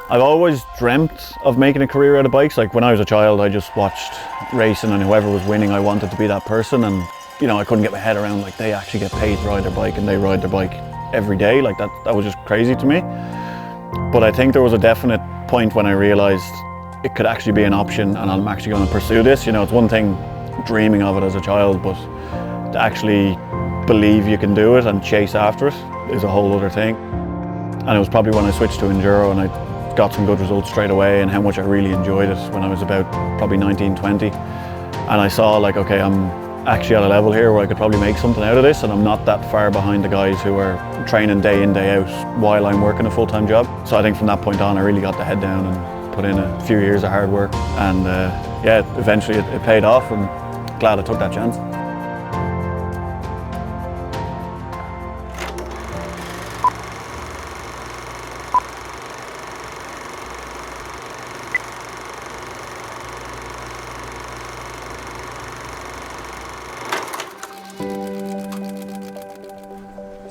I've always dreamt of making a career out of bikes. Like when I was a child, I just watched racing, and whoever was winning, I wanted to be that person. And you know, I couldn't get my head around like they actually get paid to ride their bike and they ride their bike every day. Like that was just crazy to me. But I think there was a definite point when I realized it could actually be an option, and I'm actually going to pursue this. You know, it's one thing dreaming of it as a child, but to actually believe you can do it and chase after it is a whole other thing. And it was probably when I switched to enduro and I got some good results straight away, and how much I really enjoyed it when I was about probably 19, 20. And I saw like, okay, I'm actually at a level here where I could probably make something out of this, and I'm not that far behind the guys who are training day in, day out while I'm working a full-time job. So I think from that point on, I really got the head down and put in a few years of hard work. And yeah, eventually it paid off, and glad I took that chance.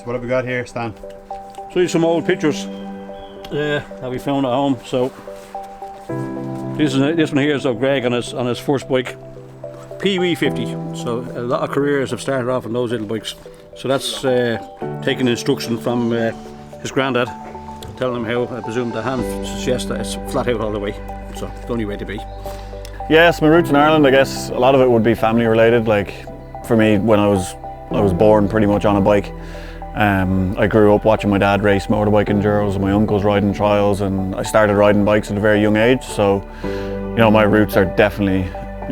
What have we got here, Stan? See some old pictures that we found at home. So this one here is of Greg on his first bike, PW50. So a lot of careers have started off on those little bikes. So that's taking instruction from his granddad, telling him how, I presume the hand suggests that it's flat out all the way. So the only way to be. Yes, my roots in Ireland, I guess a lot of it would be family related. Like for me, when I was born pretty much on a bike. I grew up watching my dad race motorbike enduros and my uncles riding trials, and I started riding bikes at a very young age. So, you know, my roots are definitely,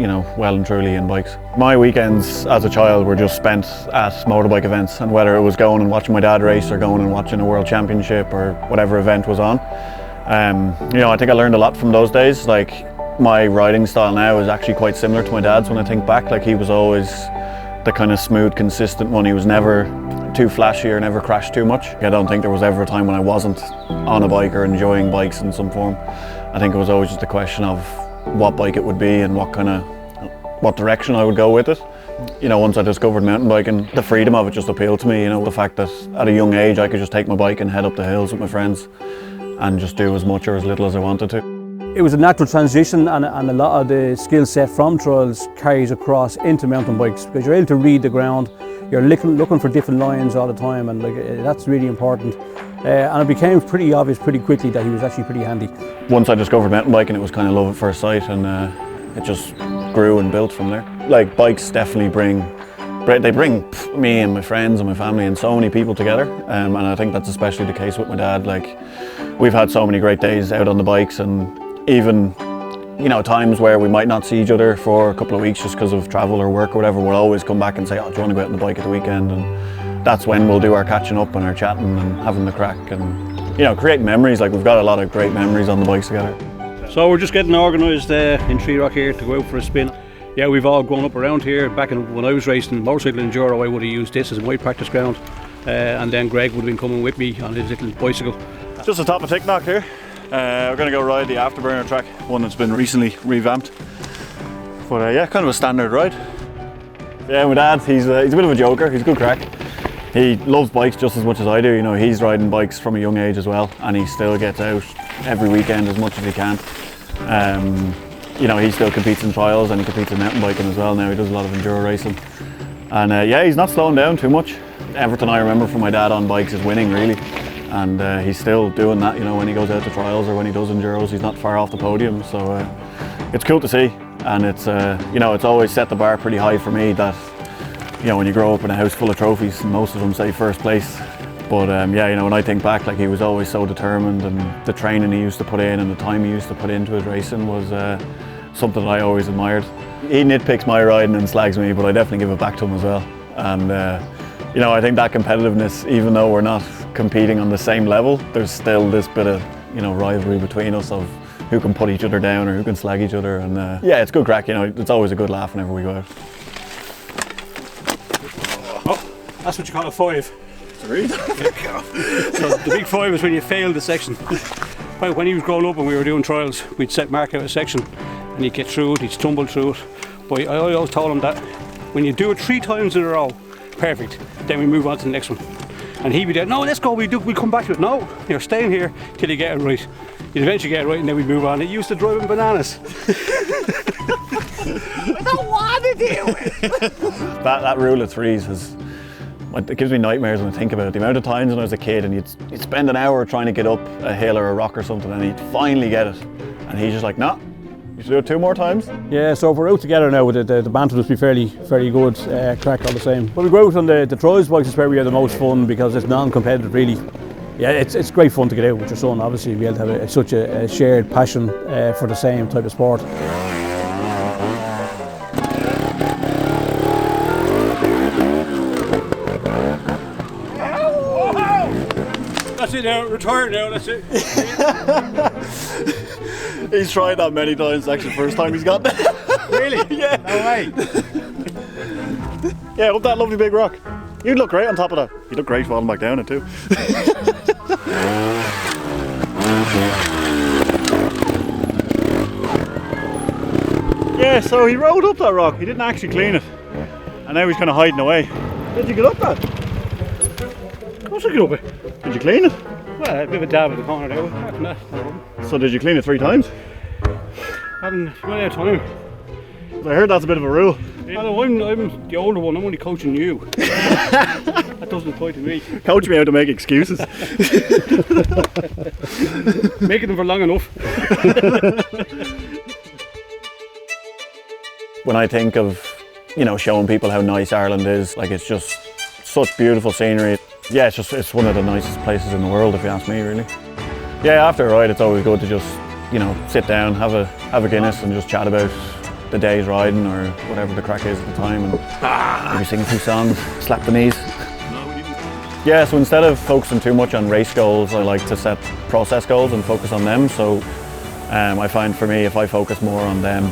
you know, well and truly in bikes. My weekends as a child were just spent at motorbike events, and whether it was going and watching my dad race or going and watching a world championship or whatever event was on. You know, I think I learned a lot from those days. Like my riding style now is actually quite similar to my dad's when I think back. Like he was always the kind of smooth, consistent one. He was never too flashy or never crashed too much. I don't think there was ever a time when I wasn't on a bike or enjoying bikes in some form. I think it was always just a question of what bike it would be and what direction I would go with it. You know, once I discovered mountain biking, the freedom of it just appealed to me. You know, the fact that at a young age I could just take my bike and head up the hills with my friends and just do as much or as little as I wanted to. It was a natural transition, and a lot of the skill set from trials carries across into mountain bikes, because you're able to read the ground, you're looking for different lines all the time, and like that's really important. And it became pretty obvious pretty quickly that he was actually pretty handy. Once I discovered mountain biking, it was kind of love at first sight, and it just grew and built from there. Like bikes definitely bring me and my friends and my family and so many people together, and I think that's especially the case with my dad. Like we've had so many great days out on the bikes, and even, you know, times where we might not see each other for a couple of weeks just because of travel or work or whatever, we'll always come back and say, oh, do you want to go out on the bike at the weekend? And that's when we'll do our catching up and our chatting and having the crack and, you know, creating memories. Like we've got a lot of great memories on the bikes together. So we're just getting organised in Tree Rock here to go out for a spin. Yeah, we've all grown up around here. Back when I was racing motorcycle enduro, I would have used this as my practice ground, and then Greg would have been coming with me on his little bicycle. Just the top of Ticknock here. We're going to go ride the Afterburner track, one that's been recently revamped. But yeah, kind of a standard ride. Yeah, my dad, he's a bit of a joker, he's a good crack. He loves bikes just as much as I do. You know, he's riding bikes from a young age as well, and he still gets out every weekend as much as he can. You know, he still competes in trials and he competes in mountain biking as well now. He does a lot of enduro racing. And yeah, he's not slowing down too much. Everything I remember from my dad on bikes is winning, really. And he's still doing that, you know, when he goes out to trials or when he does enduros, he's not far off the podium. So it's cool to see, and it's you know, it's always set the bar pretty high for me. That, you know, when you grow up in a house full of trophies, most of them say first place. But yeah, you know, when I think back, like he was always so determined, and the training he used to put in and the time he used to put into his racing was something that I always admired. He nitpicks my riding and slags me, but I definitely give it back to him as well. And you know, I think that competitiveness, even though we're not competing on the same level, there's still this bit of, you know, rivalry between us of who can put each other down or who can slag each other. And yeah, it's good crack. You know, it's always a good laugh whenever we go out. Oh, that's what you call a 5. Really? So the big 5 is when you fail the section. When he was growing up and we were doing trials, we'd set Mark out a section and he'd get through it, he'd stumble through it. But I always told him that when you do it 3 times in a row, perfect, then we move on to the next one. And he'd be there, no, let's go, we'll come back to it. No, you're staying here till you get it right. You'd eventually get it right and then we'd move on. It used to drive him bananas. I don't want to do it. that rule of threes it gives me nightmares when I think about it. The amount of times when I was a kid and you'd spend an hour trying to get up a hill or a rock or something and he'd finally get it. And he's just like, nah, you should do it 2 more times. Yeah, so if we're out together now, the banter must be fairly good crack all the same. When we go out on the trials bikes is where we have the most fun because it's non-competitive really. Yeah, it's great fun to get out with your son, obviously, be able to have such a shared passion for the same type of sport. That's it now, retire now, that's it. He's tried that many times, actually, first time he's got that. Really? Yeah. No way. Yeah, up that lovely big rock. You'd look great on top of that. You'd look great falling back down it too. Yeah, so he rode up that rock. He didn't actually clean it. And now he's kind of hiding away. Did you get up that? Of course I get up it. Did you clean it? Well, a bit of a dab at the corner there. Apart from that, So did you clean it 3 times? haven't run out of time. I heard that's a bit of a rule. Well, I'm the older one, I'm only coaching you. That doesn't apply to me. Coach me how to make excuses. Making them for long enough. When I think of, showing people how nice Ireland is, like it's just such beautiful scenery. Yeah, it's one of the nicest places in the world, if you ask me, really. Yeah, after a ride, it's always good to just, sit down, have a Guinness and just chat about the day's riding or whatever the crack is at the time, and maybe sing a few songs, slap the knees. Yeah, so instead of focusing too much on race goals, I like to set process goals and focus on them. So I find for me, if I focus more on them,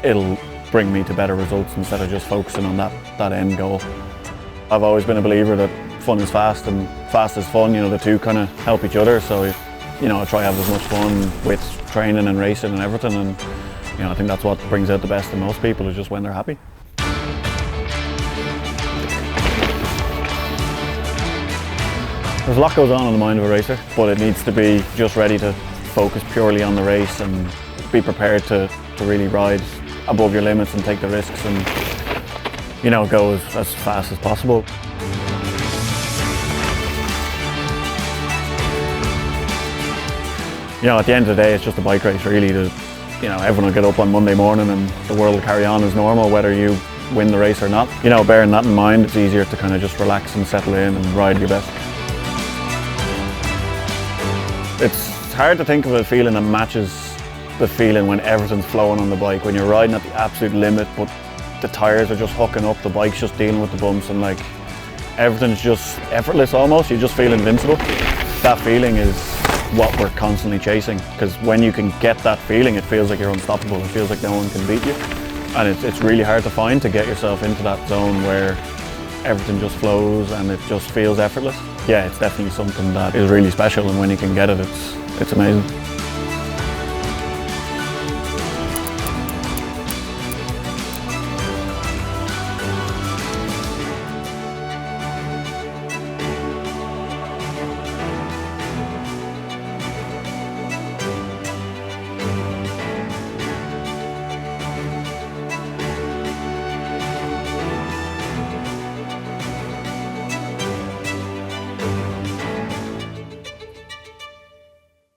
it'll bring me to better results instead of just focusing on that end goal. I've always been a believer that fun is fast and fast is fun. The two kind of help each other. So I try to have as much fun with training and racing and everything. And I think that's what brings out the best in most people, is just when they're happy. There's a lot goes on in the mind of a racer, but it needs to be just ready to focus purely on the race and be prepared to really ride above your limits and take the risks and go as fast as possible. At the end of the day, it's just a bike race really. Everyone will get up on Monday morning and the world will carry on as normal, whether you win the race or not. Bearing that in mind, it's easier to kind of just relax and settle in and ride your best. It's hard to think of a feeling that matches the feeling when everything's flowing on the bike, when you're riding at the absolute limit, but the tyres are just hooking up, the bike's just dealing with the bumps, and like everything's just effortless almost. You just feel invincible. That feeling is what we're constantly chasing, because when you can get that feeling, it feels like you're unstoppable. It feels like no one can beat you, and it's really hard to find, to get yourself into that zone where everything just flows and it just feels effortless. Yeah, it's definitely something that is really special, and when you can get it, it's amazing.